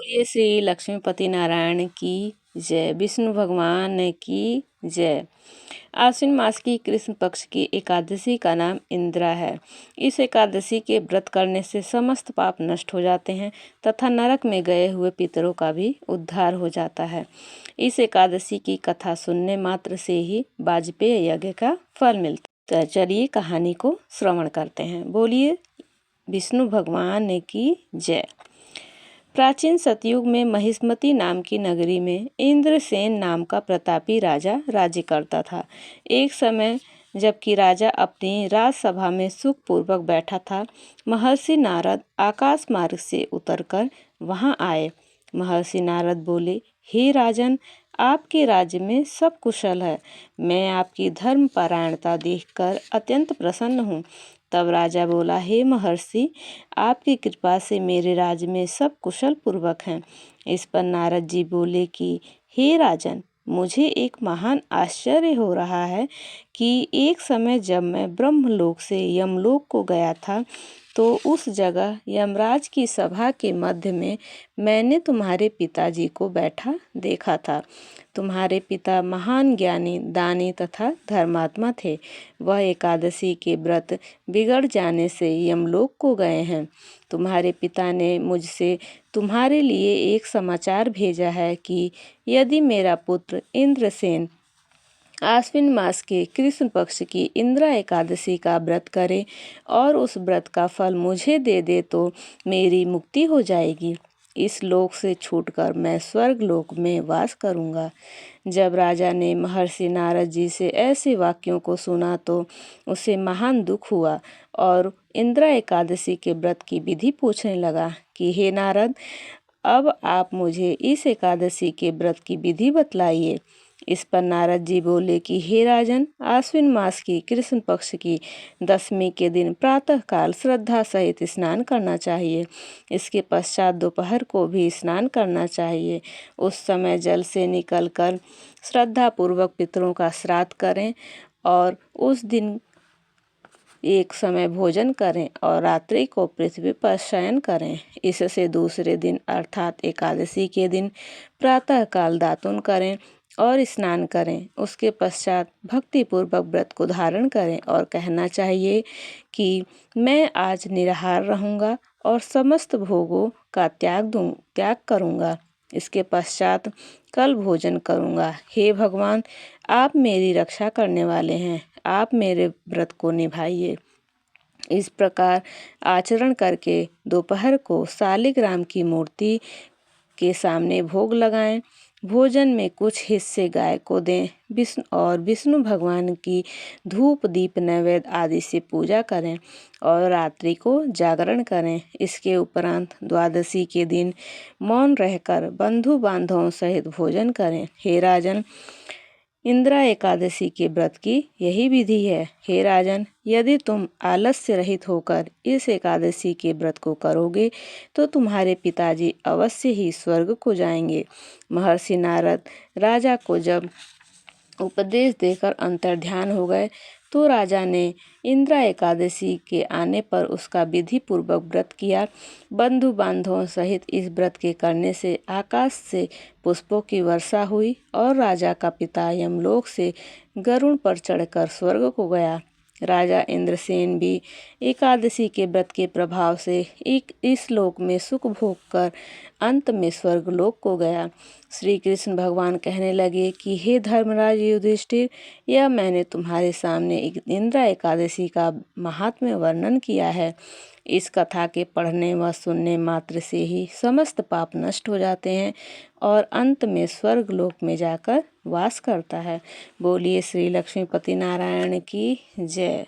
बोलिए श्री लक्ष्मीपति नारायण की जय, विष्णु भगवान की जय। आश्विन मास की कृष्ण पक्ष की एकादशी का नाम इंद्रा है। इस एकादशी के व्रत करने से समस्त पाप नष्ट हो जाते हैं तथा नरक में गए हुए पितरों का भी उद्धार हो जाता है। इस एकादशी की कथा सुनने मात्र से ही वाजपेय यज्ञ का फल मिलता है। तो चलिए कहानी को श्रवण करते हैं। बोलिए विष्णु भगवान की जय। प्राचीन सतयुग में महिष्मती नाम की नगरी में इंद्रसेन नाम का प्रतापी राजा राज्य करता था। एक समय जबकि राजा अपनी राजसभा में सुखपूर्वक बैठा था, महर्षि नारद आकाश मार्ग से उतरकर वहां आए। महर्षि नारद बोले, हे राजन, आपके राज्य में सब कुशल है। मैं आपकी धर्मपरायणता देखकर अत्यंत प्रसन्न हूँ। तब राजा बोला, हे महर्षि, आपकी कृपा से मेरे राज्य में सब कुशल पूर्वक हैं। इस पर नारद जी बोले कि हे राजन, मुझे एक महान आश्चर्य हो रहा है कि एक समय जब मैं ब्रह्मलोक से यमलोक को गया था तो उस जगह यमराज की सभा के मध्य में मैंने तुम्हारे पिताजी को बैठा देखा था। तुम्हारे पिता महान ज्ञानी, दानी तथा धर्मात्मा थे। वह एकादशी के व्रत बिगड़ जाने से यमलोक को गए हैं। तुम्हारे पिता ने मुझसे तुम्हारे लिए एक समाचार भेजा है कि यदि मेरा पुत्र इंद्रसेन आश्विन मास के कृष्ण पक्ष की इंद्रा एकादशी का व्रत करे और उस व्रत का फल मुझे दे दे तो मेरी मुक्ति हो जाएगी। इस लोक से छूटकर मैं स्वर्ग लोक में वास करूंगा। जब राजा ने महर्षि नारद जी से ऐसे वाक्यों को सुना तो उसे महान दुख हुआ और इंद्रा एकादशी के व्रत की विधि पूछने लगा कि हे नारद, अब आप मुझे इस एकादशी के व्रत की विधि बतलाइए। इस पर नारद जी बोले कि हे राजन, आश्विन मास की कृष्ण पक्ष की दशमी के दिन प्रातः काल श्रद्धा सहित स्नान करना चाहिए। इसके पश्चात दोपहर को भी स्नान करना चाहिए। उस समय जल से निकलकर श्रद्धा पूर्वक पितरों का श्राद्ध करें और उस दिन एक समय भोजन करें और रात्रि को पृथ्वी पर शयन करें। इससे दूसरे दिन अर्थात एकादशी के दिन प्रातः काल दातुन करें और स्नान करें। उसके पश्चात भक्तिपूर्वक व्रत को धारण करें और कहना चाहिए कि मैं आज निराहार रहूँगा और समस्त भोगों का त्याग करूँगा। इसके पश्चात कल भोजन करूँगा। हे भगवान, आप मेरी रक्षा करने वाले हैं, आप मेरे व्रत को निभाइए। इस प्रकार आचरण करके दोपहर को शालिग्राम की मूर्ति के सामने भोग लगाएं। भोजन में कुछ हिस्से गाय को दें। विष्णु भगवान की धूप दीप नैवेद्य आदि से पूजा करें और रात्रि को जागरण करें। इसके उपरांत द्वादशी के दिन मौन रहकर बंधु बांधवों सहित भोजन करें। हे राजन, इंद्रा एकादशी के व्रत की यही विधि है। हे राजन, यदि तुम आलस्य रहित होकर इस एकादशी के व्रत को करोगे तो तुम्हारे पिताजी अवश्य ही स्वर्ग को जाएंगे। महर्षि नारद राजा को जब उपदेश देकर अंतर्ध्यान हो गए तो राजा ने इंद्रा एकादशी के आने पर उसका विधि पूर्वक व्रत किया। बंधु बांधवों सहित इस व्रत के करने से आकाश से पुष्पों की वर्षा हुई और राजा का पिता यमलोक से गरुड़ पर चढ़कर स्वर्ग को गया। राजा इंद्रसेन भी एकादशी के व्रत के प्रभाव से इस लोक में सुख भोग कर अंत में स्वर्ग लोक को गया। श्री कृष्ण भगवान कहने लगे कि हे धर्मराज युधिष्ठिर, यह मैंने तुम्हारे सामने इंद्रा एकादशी का महात्म्य वर्णन किया है। इस कथा के पढ़ने व सुनने मात्र से ही समस्त पाप नष्ट हो जाते हैं और अंत में स्वर्ग लोक में जाकर वास करता है। बोलिए श्री लक्ष्मीपति नारायण की जय।